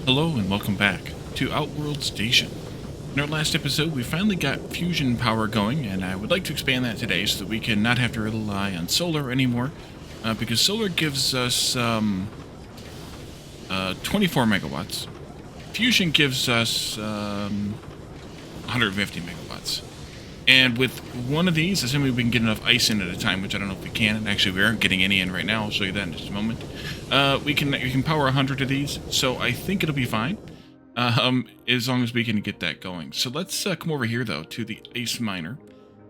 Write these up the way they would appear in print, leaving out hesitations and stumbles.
Hello and welcome back to Outworld Station. In our last episode, we finally got fusion power going, and I would like to expand that today so that we can not have to rely on solar anymore, because solar gives us 24 megawatts. Fusion gives us 150 megawatts. And with one of these, assuming we can get enough ice in at a time, which I don't know if we can, and actually we aren't getting any in right now, I'll show you that in just a moment, we can power 100 of these, so I think it'll be fine, as long as we can get that going. So let's come over here, though, to the ice miner,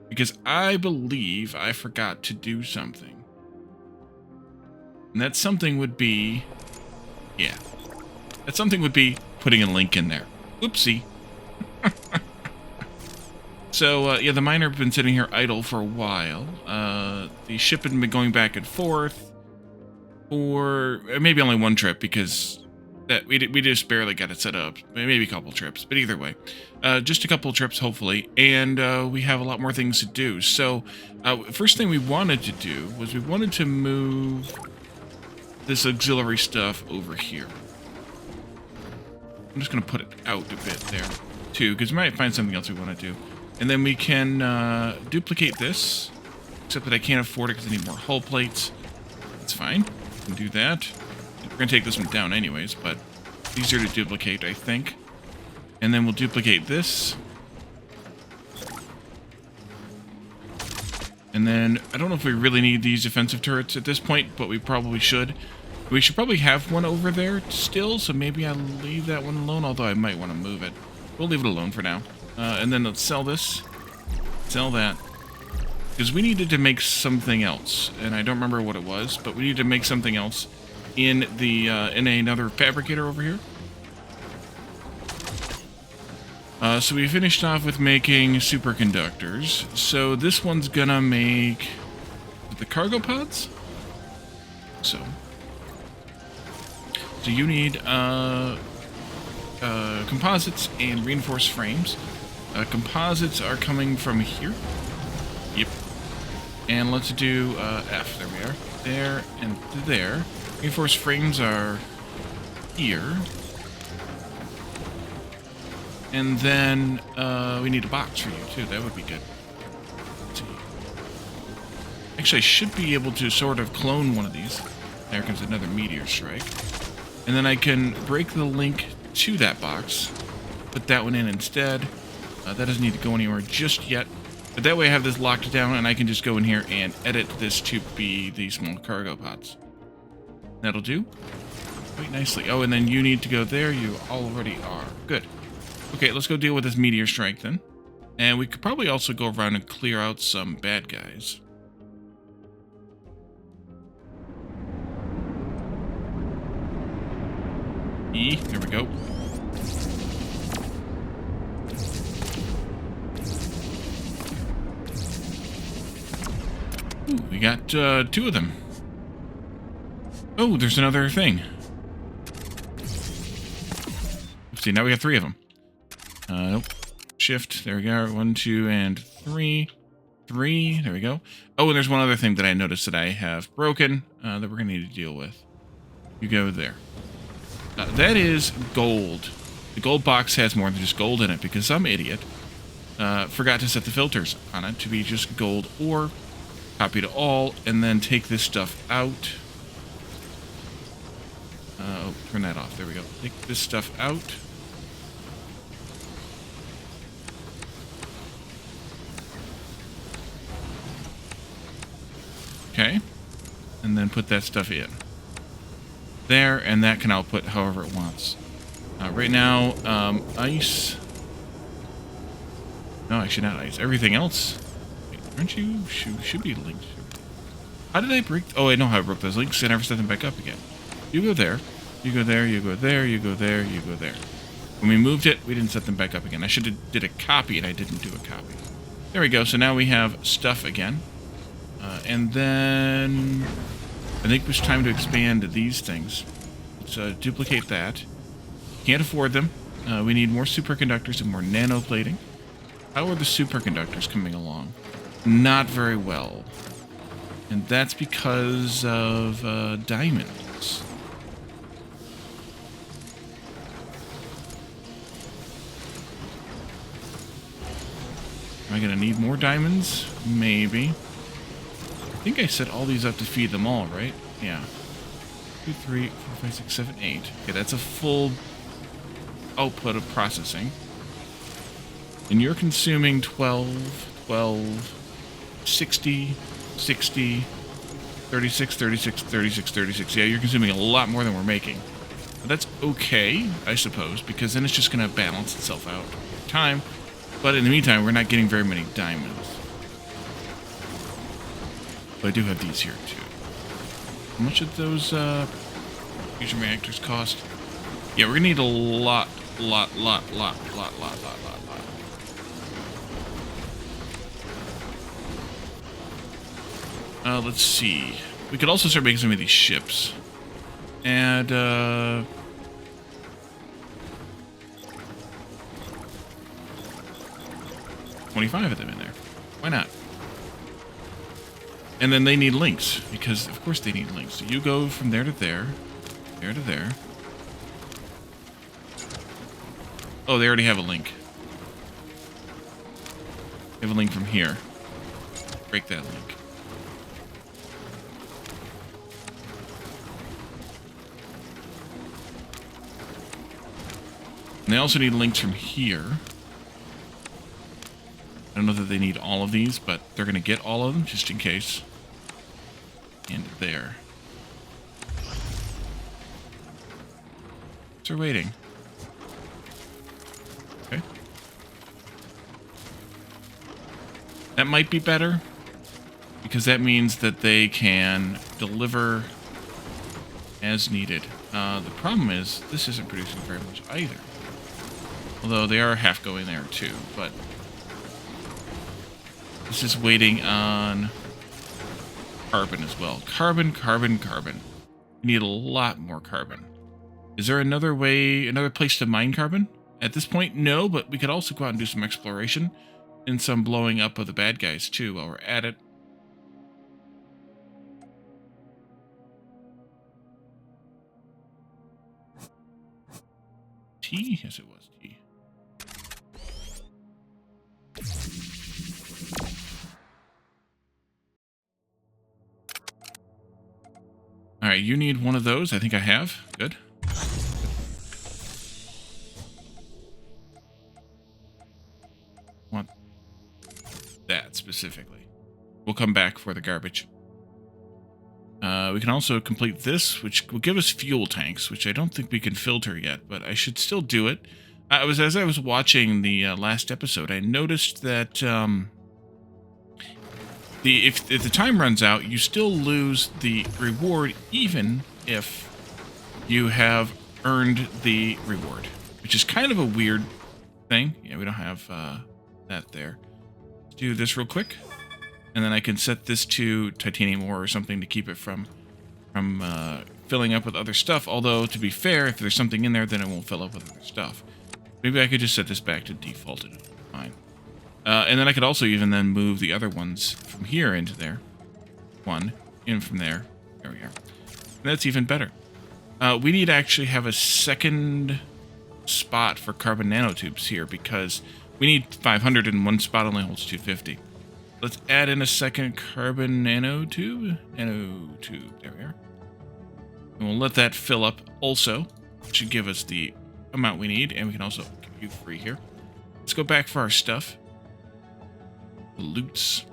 because I believe I forgot to do something. And that something would be, that something would be putting a link in there. Oopsie. So, the miner had been sitting here idle for a while. The ship had been going back and forth for maybe only one trip, because we just barely got it set up. Maybe a couple trips, but either way. Just a couple trips, hopefully, and we have a lot more things to do. So, first thing we wanted to do was we wanted to move this auxiliary stuff over here. I'm just going to put it out a bit there, too, because we might find something else we want to do. And then we can duplicate this, except that I can't afford it because I need more hull plates. That's fine. We can do that. We're going to take this one down anyways, but it's easier to duplicate, I think. And then we'll duplicate this. And then, I don't know if we really need these defensive turrets at this point, but we probably should. We should probably have one over there still, so maybe I'll leave that one alone, although I might want to move it. We'll leave it alone for now. And then let's sell this, sell that, because we needed to make something else, and I don't remember what it was, but we needed to make something else in the in another fabricator over here. So we finished off with making superconductors. So this one's gonna make the cargo pods. So you need composites and reinforced frames. Composites are coming from here. Yep. And let's do F. There we are. There and there. Reinforced frames are here. And then we need a box for you, too. That would be good. Let's see. Actually, I should be able to sort of clone one of these. There comes another meteor strike. And then I can break the link to that box. Put that one in instead. That doesn't need to go anywhere just yet. But that way I have this locked down and I can just go in here and edit this to be the small cargo pods. That'll do. Quite nicely. Oh, and then you need to go there. You already are. Good. Okay, let's go deal with this meteor strike then. And we could probably also go around and clear out some bad guys. There we go. Ooh, we got 2 of them. Oh, there's another thing. See, now we got 3 of them. Nope. Shift. There we go. 1, 2, and 3. 3. There we go. Oh, and there's one other thing that I noticed that I have broken that we're going to need to deal with. You go there. That is gold. The gold box has more than just gold in it because some idiot forgot to set the filters on it to be just gold or copy to all, and then take this stuff out. Oh, turn that off. There we go. Take this stuff out. Okay. And then put that stuff in. There, and that can output however it wants. Right now, ice. No, actually not ice. Everything else. Wait, aren't you? Should be linked. How did I break? Oh, I know how I broke those links. I never set them back up again. You go there. You go there. You go there. You go there. You go there. When we moved it, we didn't set them back up again. I should have did a copy, and I didn't do a copy. There we go. So now we have stuff again. And then I think it's time to expand these things. Let's duplicate that. Can't afford them. We need more superconductors and more nanoplating. How are the superconductors coming along? Not very well. And that's because of diamonds. Am I going to need more diamonds? Maybe. I think I set all these up to feed them all, right? Yeah. 2, 3, 4, 5, 6, 7, 8. Okay, that's a full output of processing. And you're consuming 12, 12, 60, 60, 36, 36, 36, 36. Yeah, you're consuming a lot more than we're making. But that's okay, I suppose, because then it's just going to balance itself out over time. But in the meantime, we're not getting very many diamonds. But I do have these here, too. How much of those fusion reactors cost? Yeah, we're going to need a lot. Let's see. We could also start making some of these ships. Add, 25 of them in there. Why not? And then they need links, because of course they need links. So you go from there to there, there to there. Oh, they already have a link. They have a link from here. Break that link. And they also need links from here. I don't know that they need all of these, but they're going to get all of them just in case. And there. So they're waiting. Okay. That might be better, because that means that they can deliver as needed. The problem is, this isn't producing very much either. Although they are half going there too, but this is waiting on carbon as well. Carbon, carbon, carbon. We need a lot more carbon. Is there another way, another place to mine carbon? At this point, no, but we could also go out and do some exploration and some blowing up of the bad guys too while we're at it. T? Yes, it was T. Alright, you need one of those. I think I have. Good. Want that specifically. We'll come back for the garbage. We can also complete this, which will give us fuel tanks, which I don't think we can filter yet, but I should still do it. As I was watching the last episode, I noticed that if the time runs out, you still lose the reward, even if you have earned the reward, which is kind of a weird thing. Yeah, we don't have that there. Let's do this real quick, and then I can set this to titanium ore or something to keep it from filling up with other stuff. Although, to be fair, if there's something in there, then it won't fill up with other stuff. Maybe I could just set this back to default. It'll be fine. And then I could also even then move the other ones from here into there. One, in from there. There we are. And that's even better. We need to actually have a second spot for carbon nanotubes here, because we need 500 and one spot only holds 250. Let's add in a second carbon nanotube. Nanotube. There we are. And we'll let that fill up also. It should give us the amount we need, and we can also compute free here. Let's go back for our stuff. Loots.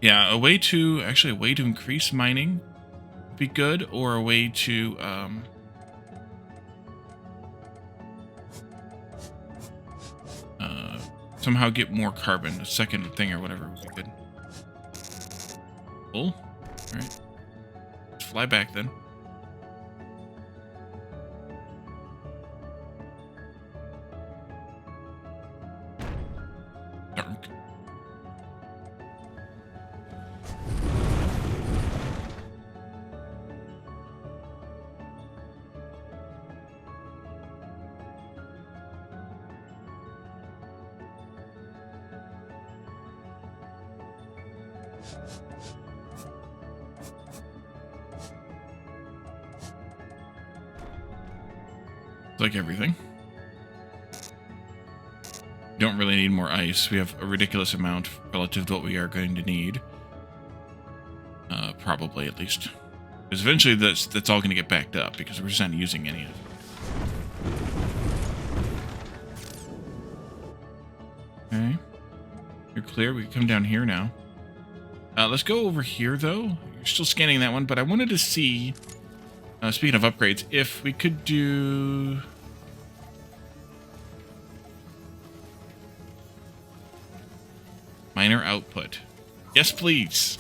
Yeah, a way to increase mining would be good, or a way to somehow get more carbon, a second thing or whatever would be good. Cool. Alright. Let's fly back then. Dark. Like everything. don't really need more ice. We have a ridiculous amount relative to what we are going to need. Probably, at least. Because eventually that's all going to get backed up, because we're just not using any of it. Okay. You're clear. We can come down here now. Let's go over here, though. You're still scanning that one, but I wanted to see, speaking of upgrades, if we could do... minor output. Yes, please.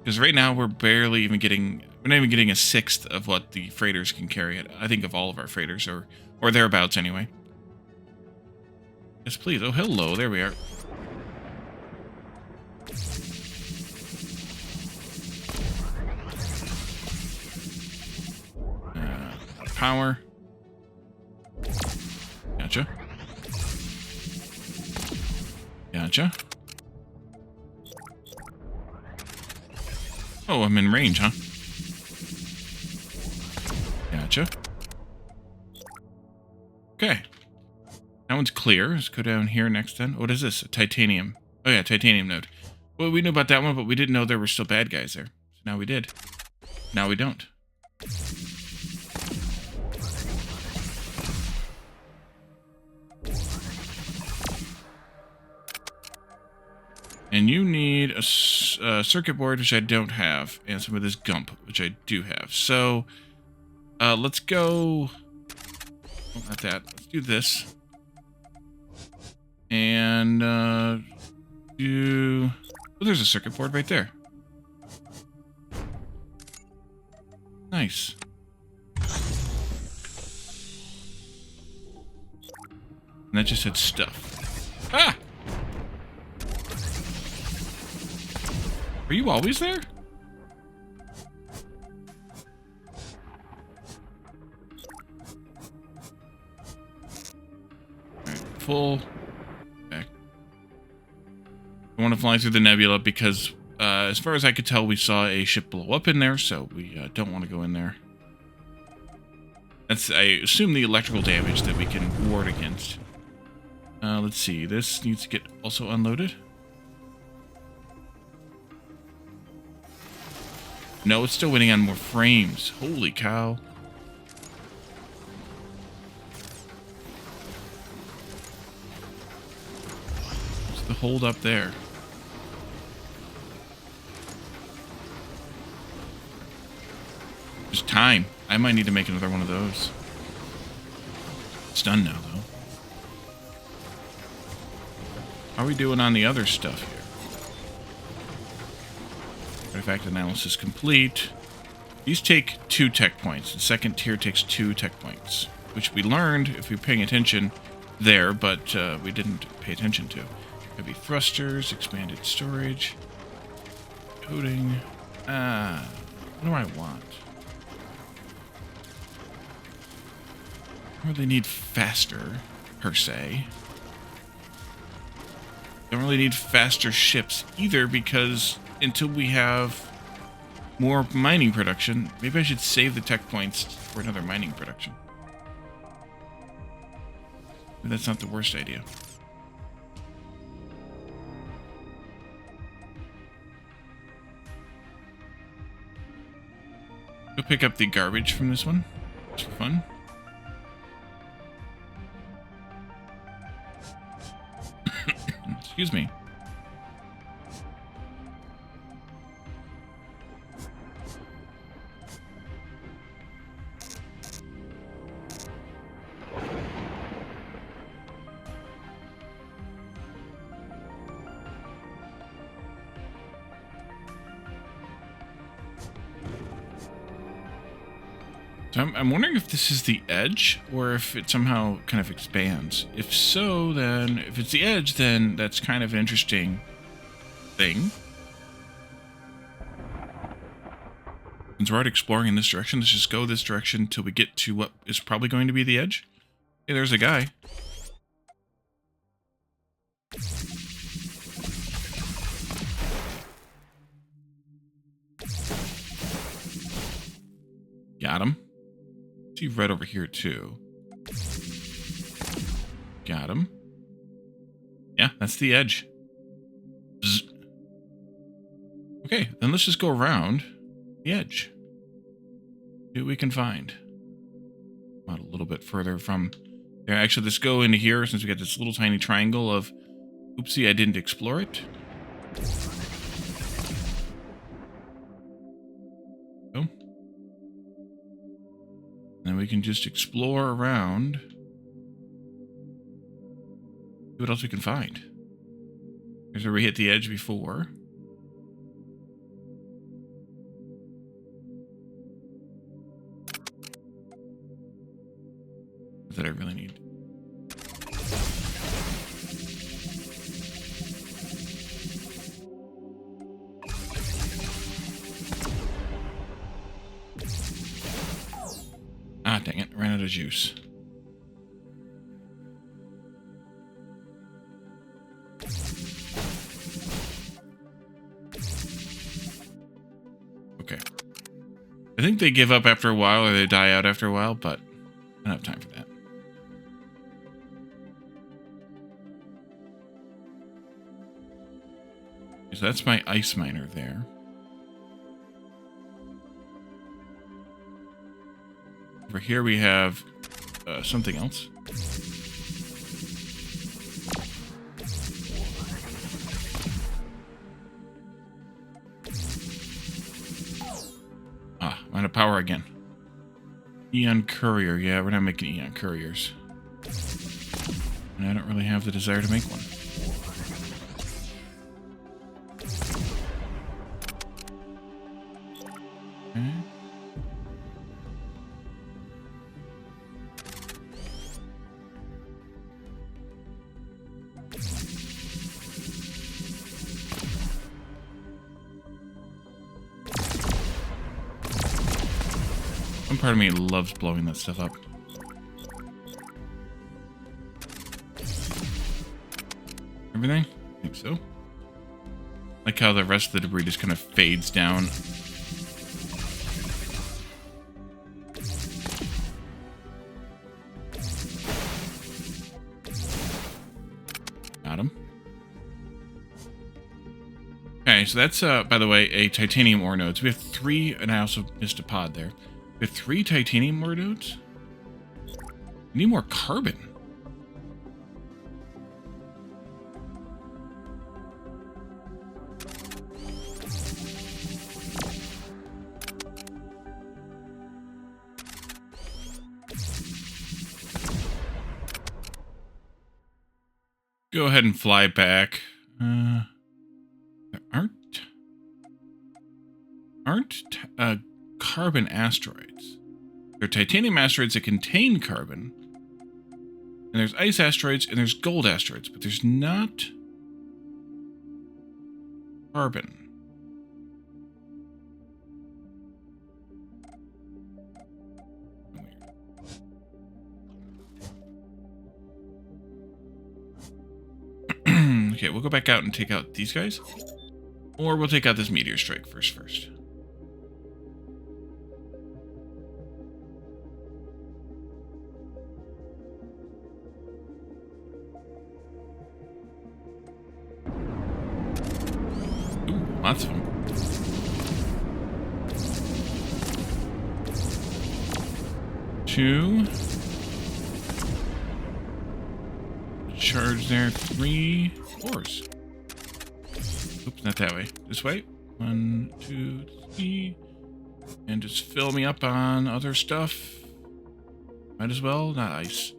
Because right now we're barely even getting... we're not even getting a sixth of what the freighters can carry. I think of all of our freighters, or thereabouts anyway. Yes, please. Oh, hello. There we are. Power. Gotcha. Gotcha. Oh, I'm in range, huh? Gotcha. Okay. That one's clear. Let's go down here next then. What is this? A titanium. Oh yeah, titanium node. Well, we knew about that one, but we didn't know there were still bad guys there. So now we did. Now we don't. And you need a circuit board, which I don't have, and some of this gump, which I do have. So, let's go... oh, not that. Let's do this. And, do... oh, there's a circuit board right there. Nice. And that just said stuff. Ah! Are you always there? Alright, full back. I want to fly through the nebula because, as far as I could tell, we saw a ship blow up in there, so we don't want to go in there. That's, I assume, the electrical damage that we can ward against. Let's see. This needs to get also unloaded. No, it's still waiting on more frames. Holy cow. What's the hold up there? Just time. I might need to make another one of those. It's done now, though. How are we doing on the other stuff here? Artifact analysis complete. These take 2 tech points. The second tier takes 2 tech points, which we learned if we were paying attention there, but we didn't pay attention to. Heavy thrusters, expanded storage, coding. What do I want? I don't really need faster, per se. Don't really need faster ships either, because until we have more mining production, maybe I should save the tech points for another mining production. But that's not the worst idea. Go pick up the garbage from this one. It's for fun. Excuse me. So I'm wondering if this is the edge, or if it somehow kind of expands. If so, then... if it's the edge, then that's kind of an interesting thing. Since we're out exploring in this direction, let's just go this direction till we get to what is probably going to be the edge. Hey, there's a guy. Got him. See red over here too. Got him. Yeah, that's the edge. Zzz. Okay, then let's just go around the edge. See what we can find. Out a little bit further from there. Actually, let's go into here since we got this little tiny triangle of... Oopsie, I didn't explore it. So. Then we can just explore around. See what else we can find. Here's where we hit the edge before. That I really need. Ah, dang it. Ran out of juice. Okay. I think they give up after a while or they die out after a while, but I don't have time for that. So that's my ice miner there. Over here we have something else. Ah, I'm out of power again. Eon courier. Yeah, we're not making eon couriers. And I don't really have the desire to make one. One part of me loves blowing that stuff up. Everything? I think so. Like how the rest of the debris just kind of fades down. Got him. Okay, so that's, by the way, a titanium ore node. So we have 3, and I also missed a pod there. We have 3 titanium ore nodes. We need more carbon. Go ahead and fly back. There aren't carbon asteroids. There are titanium asteroids that contain carbon. And there's ice asteroids and there's gold asteroids, but there's not carbon. Okay, we'll go back out and take out these guys. Or we'll take out this meteor strike first. Ooh, lots of them. Two. Charge there. 3. 4s. Oops, not that way. This way. 1, 2, 3. And just fill me up on other stuff. Might as well. Not ice.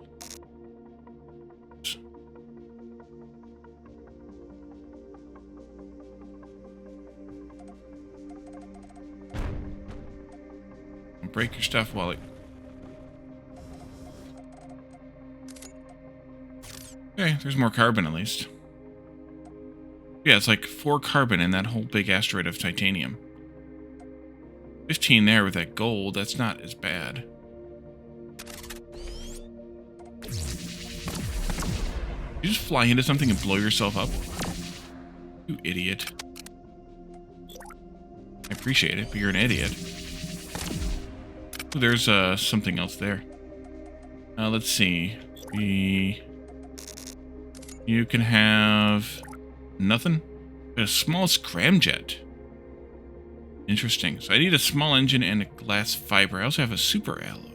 Break your stuff while it... Okay, there's more carbon at least. Yeah, it's like 4 carbon in that whole big asteroid of titanium. 15 there with that gold, that's not as bad. You just fly into something and blow yourself up? You idiot. I appreciate it, but you're an idiot. Ooh, there's something else there. Let's see. You can have nothing. A small scramjet. Interesting. So I need a small engine and a glass fiber. I also have a super alloy.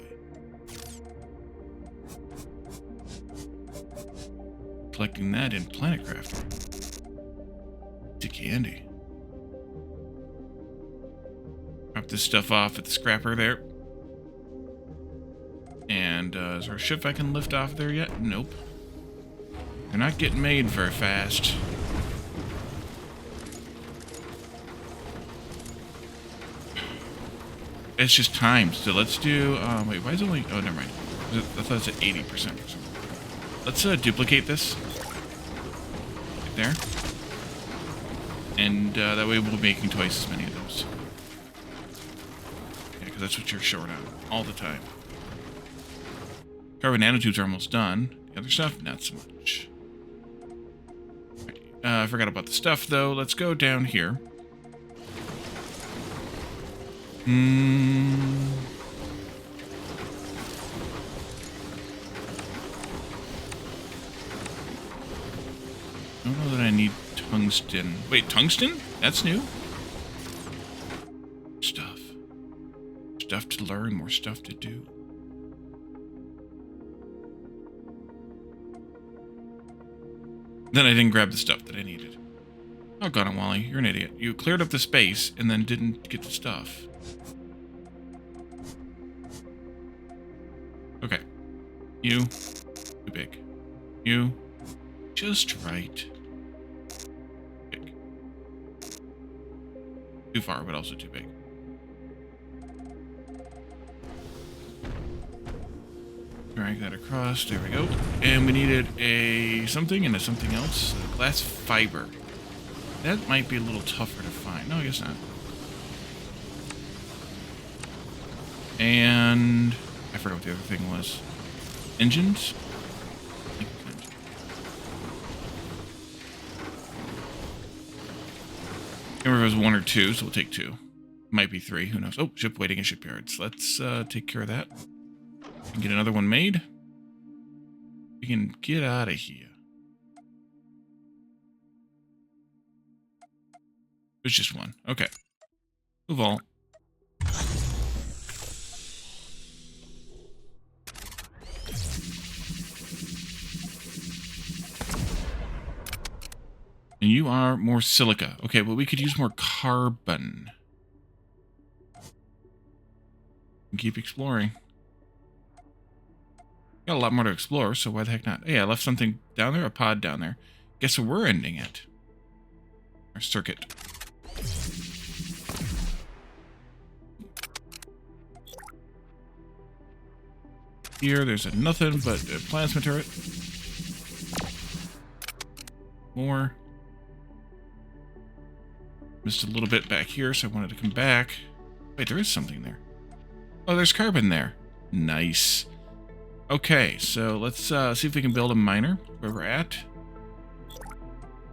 Collecting that in Planet Crafter. To candy. Drop this stuff off at the scrapper there. And is there a ship I can lift off there yet? Nope. They're not getting made very fast. It's just time. So let's do... wait, why is it only... Oh, never mind. I thought it's at 80% or something. Let's duplicate this. Right there. And that way we'll be making twice as many of those. Yeah, because that's what you're short on. All the time. Carbon nanotubes are almost done. The other stuff, not so much. Right. I forgot about the stuff, though. Let's go down here. I don't know that I need tungsten. Wait, tungsten? That's new? Stuff. Stuff to learn, more stuff to do. Then I didn't grab the stuff that I needed. Oh, got it, Wally. You're an idiot. You cleared up the space and then didn't get the stuff. Okay. You. Too big. You. Just right. Big. Too far, but also too big. Drag that across. There we go. And we needed a something and a something else. A glass fiber. That might be a little tougher to find. No, I guess not. And I forgot what the other thing was. Engines? I think it was engines. I can't remember if it was 1 or 2, so we'll take 2. Might be 3, who knows. Oh, ship waiting in shipyards. Let's take care of that. We can get another one made. We can get out of here. There's just one. Okay. Move all. And you are more silica. Okay, well, we could use more carbon. And keep exploring. Got a lot more to explore, so why the heck not? Hey, I left something down there, a pod down there. Guess where we're ending at? Our circuit. Here, there's a nothing but a plasma turret. More. Missed a little bit back here, so I wanted to come back. Wait, there is something there. Oh, there's carbon there. Nice. Okay, so let's see if we can build a miner where we're at.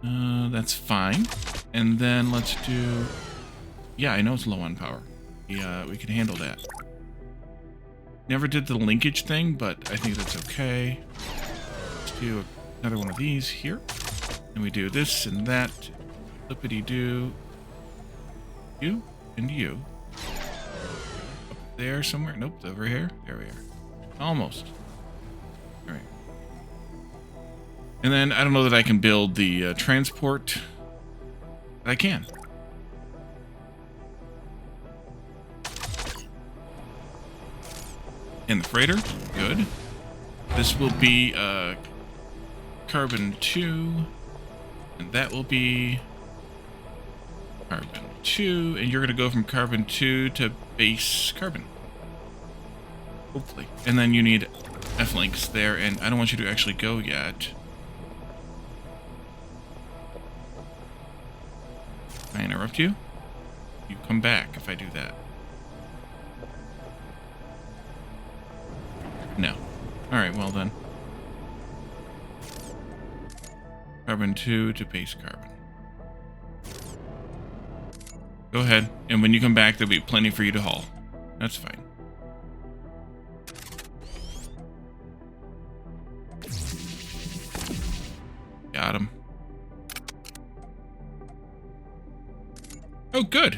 That's fine. And then let's do... Yeah, I know it's low on power. Yeah, we can handle that. Never did the linkage thing, but I think that's okay. Let's do another one of these here. And we do this and that. Flippity-doo. You and you. Up there somewhere. Nope, over here. There we are. Almost. All right. And then I don't know that I can build the transport. But I can. And the freighter. Good. This will be carbon 2. And that will be carbon 2. And you're going to go from carbon 2 to base carbon. Hopefully. And then you need F-links there. And I don't want you to actually go yet. Can I interrupt you? You come back if I do that. No. Alright, well then. Carbon 2 to base carbon. Go ahead. And when you come back, there'll be plenty for you to haul. That's fine. Got him. Oh, good.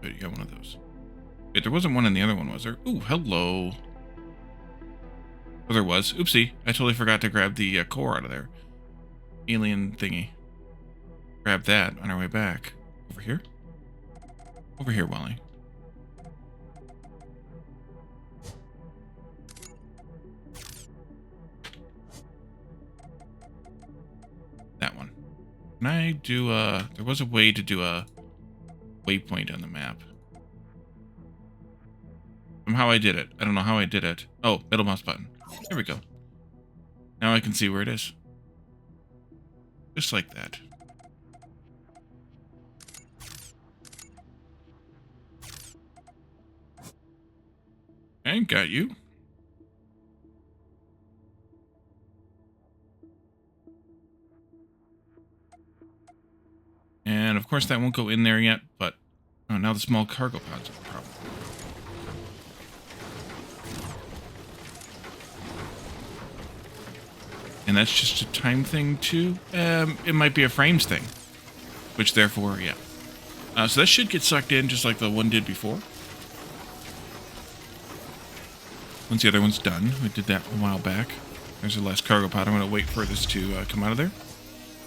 Good, you got one of those. Wait, there wasn't one in the other one, was there? Ooh, hello. Oh, there was. Oopsie. I totally forgot to grab the core out of there. Alien thingy. Grab that on our way back. Over here? Over here, Wally. That one. Can I do there was a way to do a waypoint on the map. Somehow I did it. I don't know how I did it. Oh, middle mouse button. There we go. Now I can see where it is. Just like that. I got you. And of course that won't go in there yet, but oh, now the small cargo pods are the problem. And that's just a time thing too. It might be a frames thing, which therefore, yeah. So that should get sucked in just like the one did before. Once the other one's done, we did that a while back. There's the last cargo pod. I'm going to wait for this to come out of there.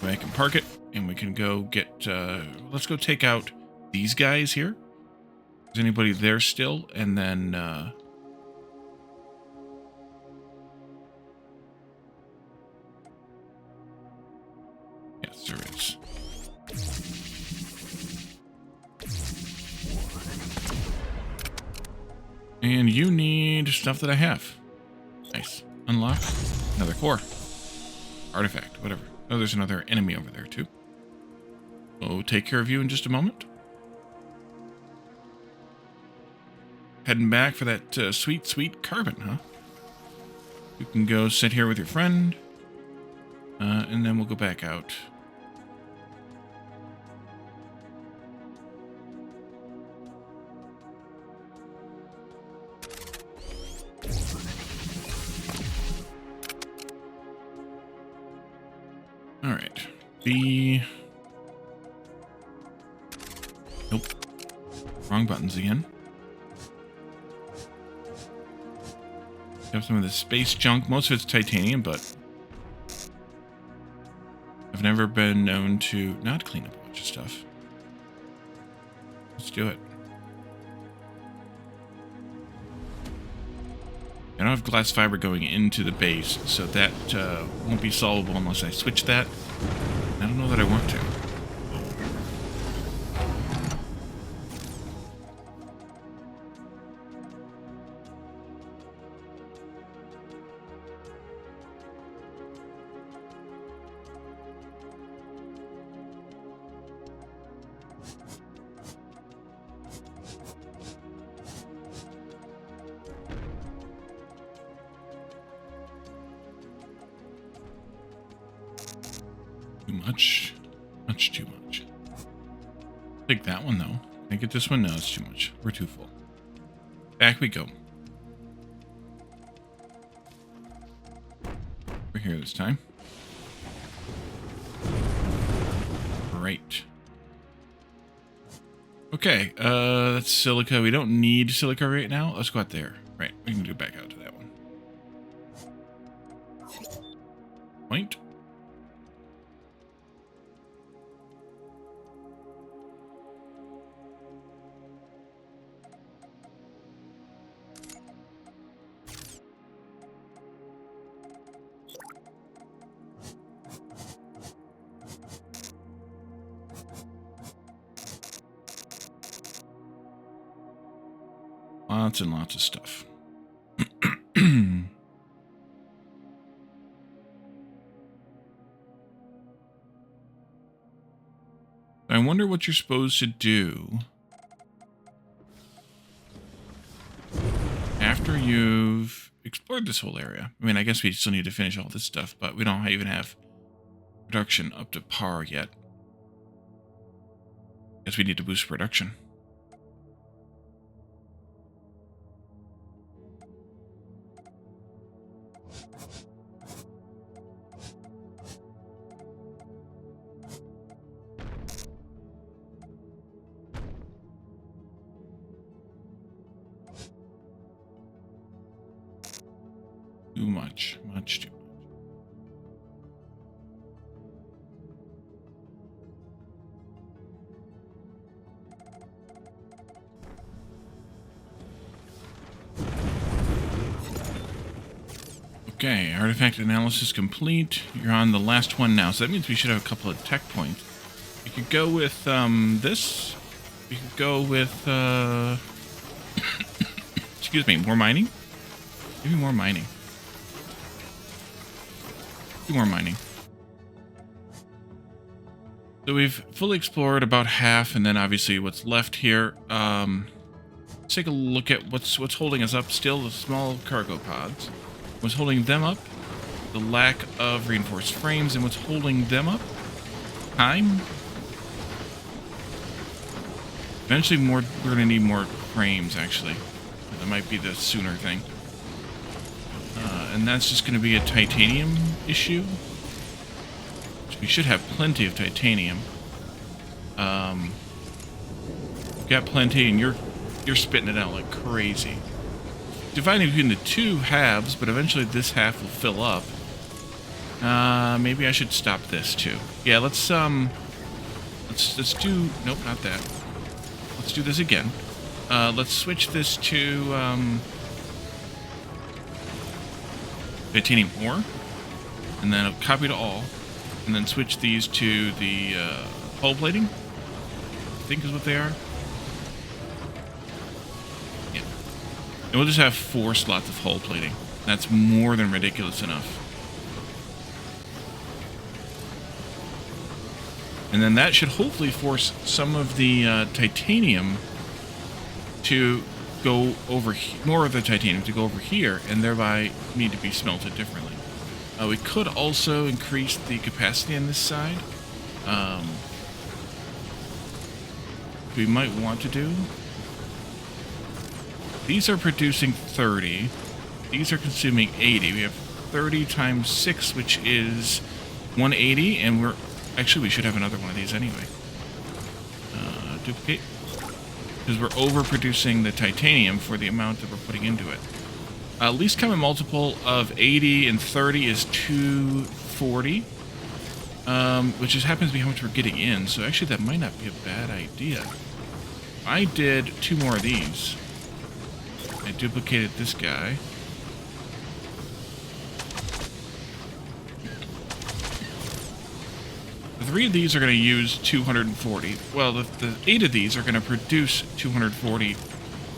So I can park it, and we can go get... let's go take out these guys here. Is anybody there still? And then... yes, there is. And you need stuff that I have. Nice. Unlock. Another core. Artifact, whatever. Oh, there's another enemy over there, too. We'll take care of you in just a moment. Heading back for that sweet, sweet carbon, huh? You can go sit here with your friend. And then we'll go back out. Alright. Nope. Wrong buttons again. Have some of the space junk. Most of it's titanium, but I've never been known to not clean up a bunch of stuff. Let's do it. I don't have glass fiber going into the base, so that won't be solvable unless I switch that. I don't know that I want to. Too much. Much too much. Take that one, though. Can I get this one? No, it's too much. We're too full. Back we go. We're here this time. Great. Okay, that's silica. We don't need silica right now. Let's go out there. Right, we can go back out to that one. Point. Lots and lots of stuff. I wonder what you're supposed to do after you've explored this whole area. I mean, I guess we still need to finish all this stuff, but we don't even have production up to par yet. Guess we need to boost production. Too much. Much too much. Okay, artifact analysis complete. You're on the last one now, so that means we should have a couple of tech points. We could go with this. We could go with excuse me, more mining. Maybe more mining. Do more mining. So we've fully explored about half, and then obviously what's left here. Let's take a look at what's holding us up. Still, the small cargo pods. What's holding them up? The lack of reinforced frames, and what's holding them up? Time. Eventually, we're going to need more frames. Actually, that might be the sooner thing. And that's just going to be a titanium issue. We should have plenty of titanium. We've got plenty, and you're spitting it out like crazy. Dividing between the two halves, but eventually this half will fill up. Maybe I should stop this too. Yeah, let's do. Nope, not that. Let's do this again. Let's switch this to titanium ore, and then I'll copy to all. And then switch these to the hull plating, I think is what they are. Yeah. And we'll just have 4 slots of hull plating. That's more than ridiculous enough. And then that should hopefully force some of the titanium to go over, more of the titanium to go over here, and thereby need to be smelted differently. We could also increase the capacity on this side. We might want to do. These are producing 30. These are consuming 80. We have 30 times 6, which is 180, and we should have another one of these anyway. Duplicate. Because we're overproducing the titanium for the amount that we're putting into it. Least common multiple of 80 and 30 is 240, which just happens to be how much we're getting in. So actually that might not be a bad idea. I did 2 more of these. I duplicated this guy. The 3 of these are going to use 240. Well, the 8 of these are going to produce 240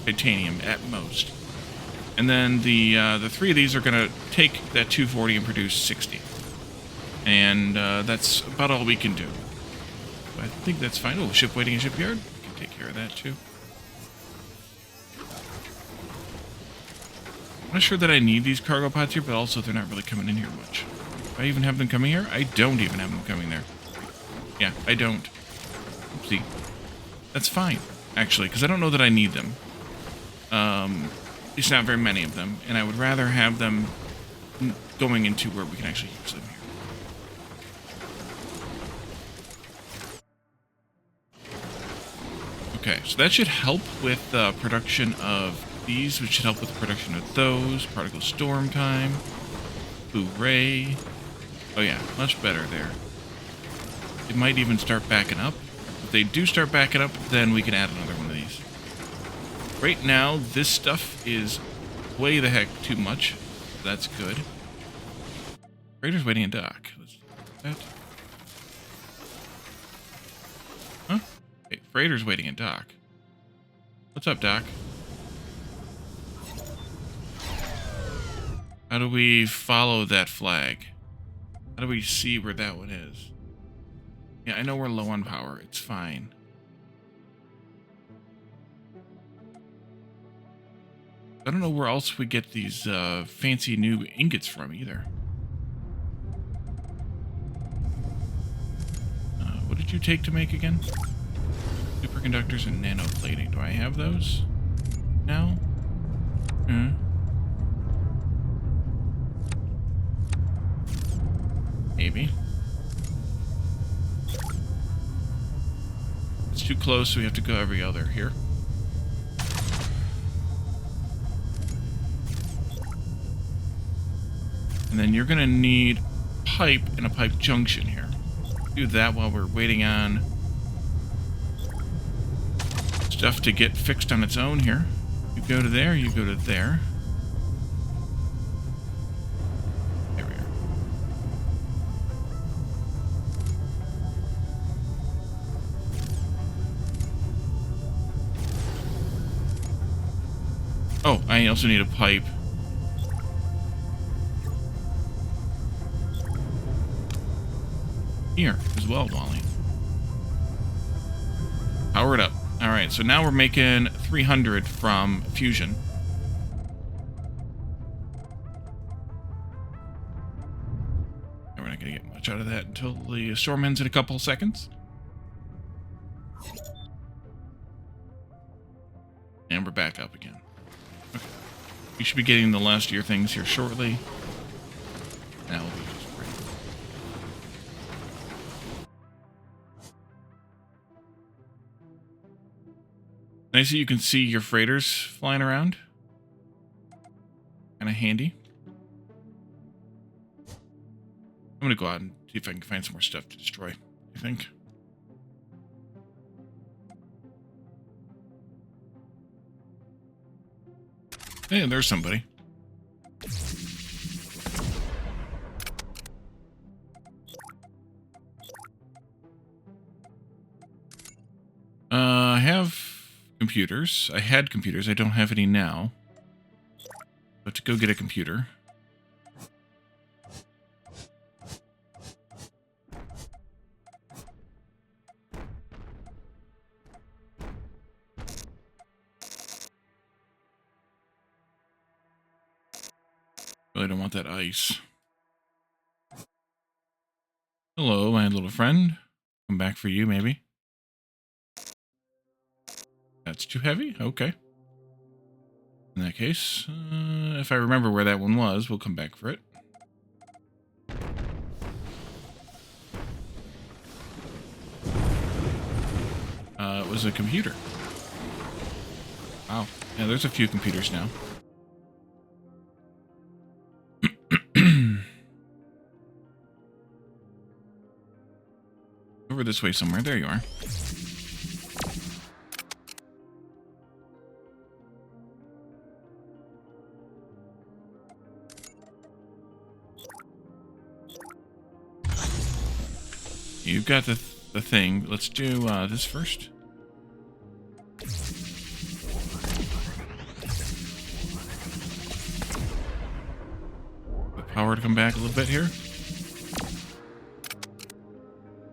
titanium at most. And then the 3 of these are going to take that 240 and produce 60. And that's about all we can do. I think that's fine. Oh, ship waiting in shipyard. We can take care of that too. I'm not sure that I need these cargo pods here, but also they're not really coming in here much. Do I even have them coming here? I don't even have them coming there. Yeah, I don't. Oopsie. That's fine, actually, because I don't know that I need them. There's not very many of them, and I would rather have them going into where we can actually use them here. Okay, so that should help with the production of these, which should help with the production of those. Particle storm time. Hooray. Oh yeah, much better there. It might even start backing up. If they do start backing up, then we can add another one of these. Right now, this stuff is way the heck too much. That's good. Freighter's waiting in dock. Let's do that. Huh? Hey, freighter's waiting in dock. What's up, Doc? How do we follow that flag? How do we see where that one is? Yeah, I know we're low on power. It's fine. I don't know where else we get these fancy new ingots from either. What did you take to make again? Superconductors and nanoplating. Do I have those now? Maybe. It's too close, so we have to go every other here. And then you're going to need pipe and a pipe junction here. Do that while we're waiting on stuff to get fixed on its own here. You go to there, you go to there. There we are. Oh, I also need a pipe. Here as well, Wally. Power it up. Alright, so now we're making 300 from fusion. And we're not going to get much out of that until the storm ends in a couple seconds. And we're back up again. Okay. We should be getting the last of your things here shortly. That will be just great. Nice that you can see your freighters flying around. Kind of handy. I'm going to go out and see if I can find some more stuff to destroy, I think. Hey, there's somebody. I have computers. I had computers. I don't have any now. But to go get a computer. Really don't want that ice. Hello, my little friend. Come back for you, maybe. That's too heavy? Okay. In that case, if I remember where that one was, we'll come back for it. It was a computer. Wow. Yeah, there's a few computers now. Over this way somewhere. There you are. You've got the thing. Let's do this first. The power to come back a little bit here.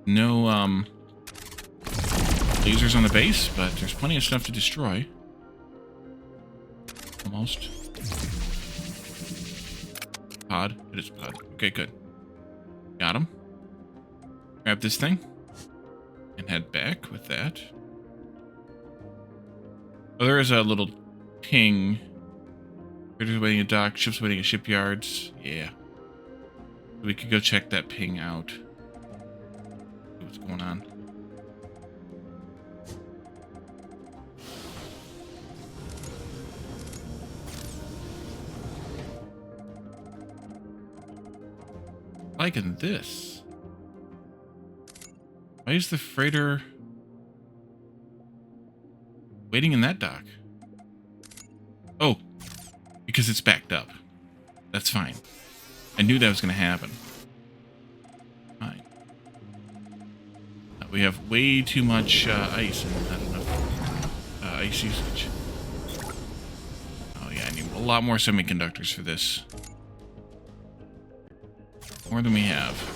No lasers on the base, but there's plenty of stuff to destroy. Almost. Pod. It is pod. Okay, good. Got him. Grab this thing and head back with that. Oh, there is a little ping. Critters waiting at dock, ships waiting at shipyards. Yeah. We could go check that ping out. See what's going on. Liking this. Why is the freighter waiting in that dock? Oh, because it's backed up. That's fine. I knew that was going to happen. Fine. We have way too much ice and not enough ice usage. Oh yeah, I need a lot more semiconductors for this. More than we have.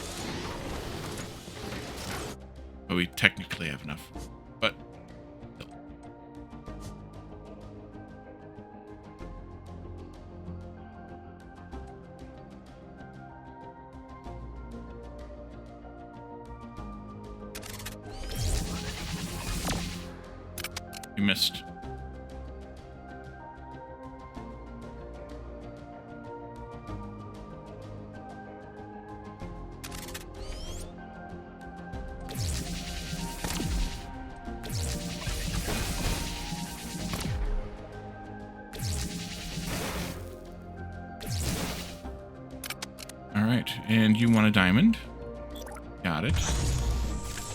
But we technically have enough. But still. You missed. right, and you want a diamond. Got it.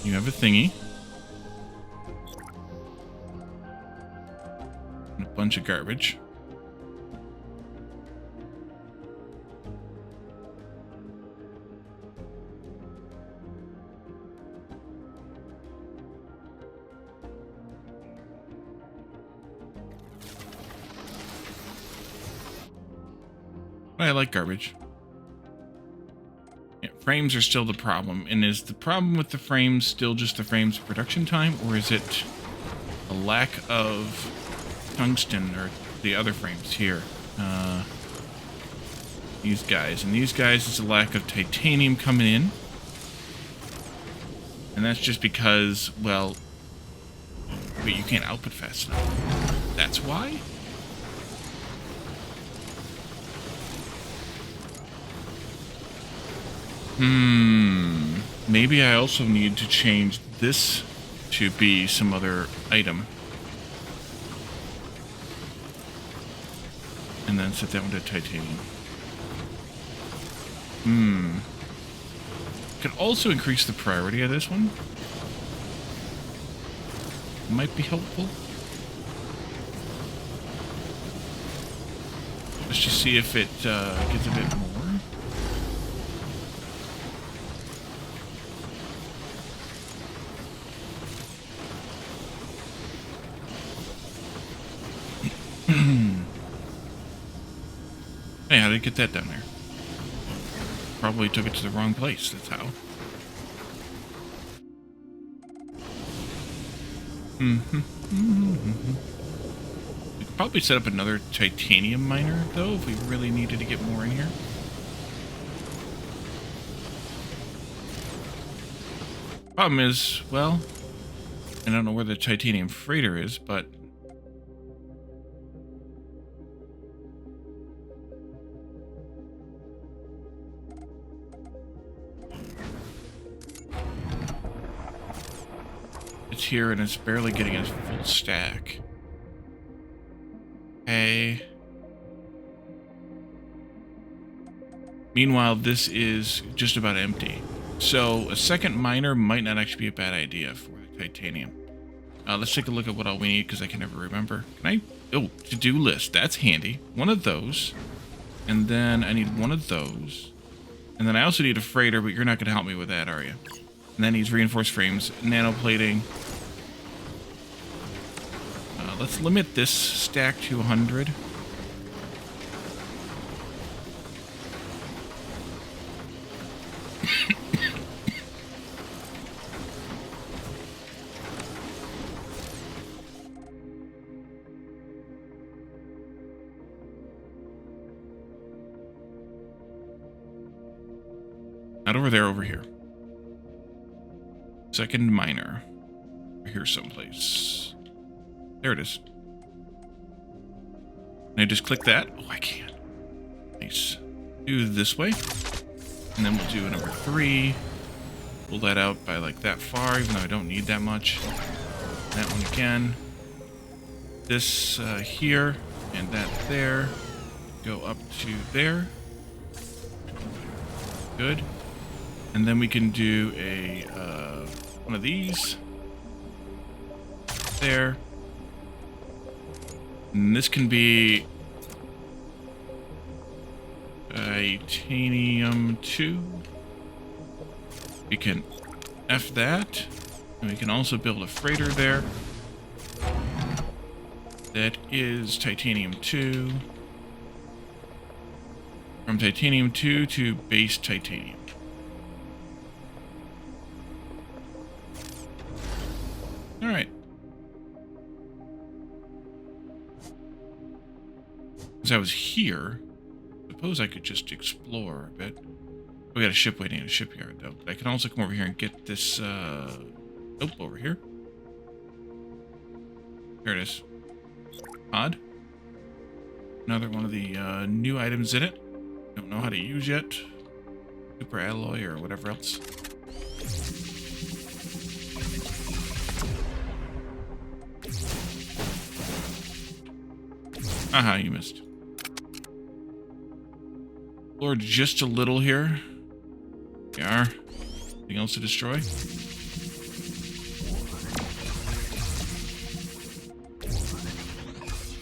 You have a thingy. And a bunch of garbage. I like garbage. Yeah, frames are still the problem. And is the problem with the frames still just the frames production time, or is it a lack of tungsten or the other frames here? These guys. And these guys is a lack of titanium coming in. And that's just because, well, wait, you can't output fast enough. That's why? Maybe I also need to change this to be some other item. And then set that one to titanium. Could also increase the priority of this one. Might be helpful. Let's just see if it gets a bit more. Hey, how did it get that down there? Probably took it to the wrong place, that's how. We could probably set up another titanium miner, though, if we really needed to get more in here. Problem is, well, I don't know where the titanium freighter is, but it's here and it's barely getting a full stack. Okay. Meanwhile, this is just about empty. So a second miner might not actually be a bad idea for the titanium. Let's take a look at what all we need, because I can never remember. Can I? Oh, to-do list. That's handy. One of those. And then I need one of those. And then I also need a freighter, but you're not going to help me with that, are you? And that needs reinforced frames, nanoplating. Let's limit this stack to 100. Not over there, over here. Second miner. Over here someplace. There it is. Can I just click that? Oh, I can. Nice. Do this way. And then we'll do a number 3. Pull that out by like that far, even though I don't need that much. That one again. This here and that there. Go up to there. Good. And then we can do a one of these. There. And this can be titanium 2. We can F that. And we can also build a freighter there. That is titanium 2. From titanium 2 to base titanium. Alright. As I was here, suppose I could just explore a bit. We got a ship waiting in a shipyard, though. But I can also come over here and get this, nope, over here. There it is. Odd. Another one of the, new items in it. Don't know how to use yet. Super alloy or whatever else. Aha, you missed. explored just a little here. We are. Anything else to destroy?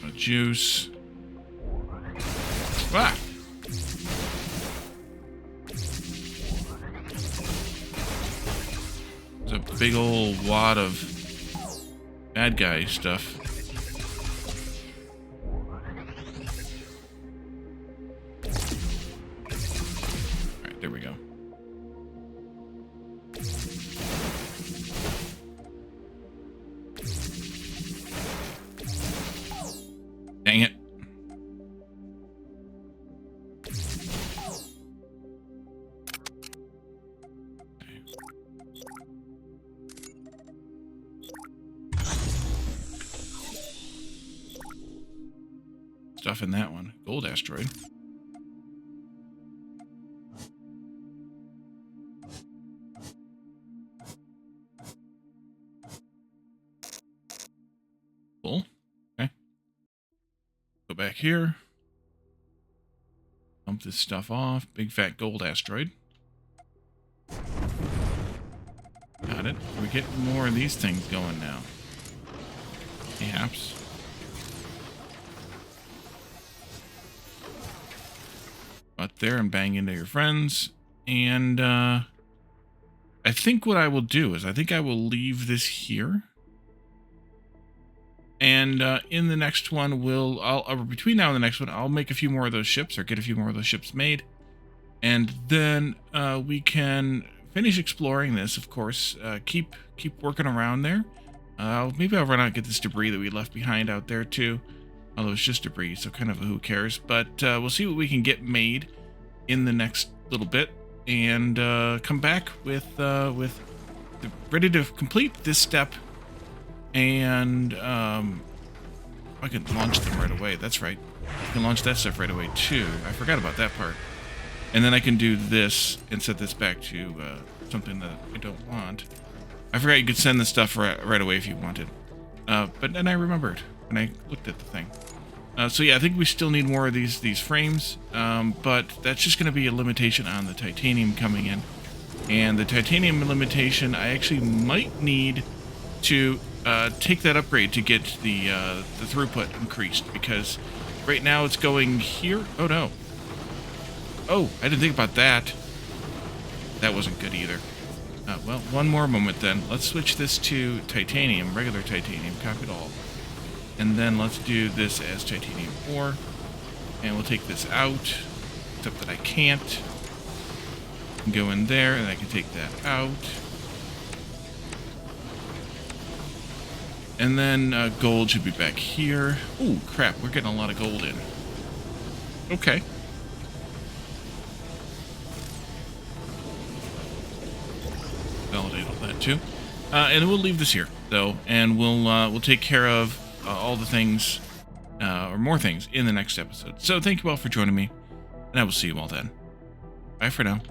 No juice. Ah! There's a big old wad of bad guy stuff. Alright, there we go. Dang it. Stuff in that one. Gold asteroid. Cool. Okay. Go back here. Dump this stuff off. Big fat gold asteroid. Got it. We get more of these things going now. Perhaps. Out there and bang into your friends. And I think what I will do is I think I will leave this here. And in the next one, between now and the next one, I'll make a few more of those ships or get a few more of those ships made. And then we can finish exploring this, of course. Keep working around there. Maybe I'll run out and get this debris that we left behind out there too. Although it's just debris, so kind of who cares. But we'll see what we can get made in the next little bit, and come back with ready to complete this step. And I can launch them right away. That's right. I can launch that stuff right away too. I forgot about that part. And then I can do this and set this back to something that I don't want. I forgot you could send the stuff right away if you wanted. But then I remembered when I looked at the thing. So yeah, I think we still need more of these frames, but that's just going to be a limitation on the titanium coming in. And the titanium limitation, I actually might need to take that upgrade to get the throughput increased, because right now it's going here. Oh no. Oh, I didn't think about that. That wasn't good either. Well, one more moment then. Let's switch this to titanium, regular titanium, copy it all. And then let's do this as titanium ore. And we'll take this out, except that I can't. Go in there, and I can take that out. And then gold should be back here. Ooh, crap, we're getting a lot of gold in. Okay. Validate all that too. And we'll leave this here, though, and we'll take care of all the things, or more things, in the next episode. So thank you all for joining me, and I will see you all then. Bye for now.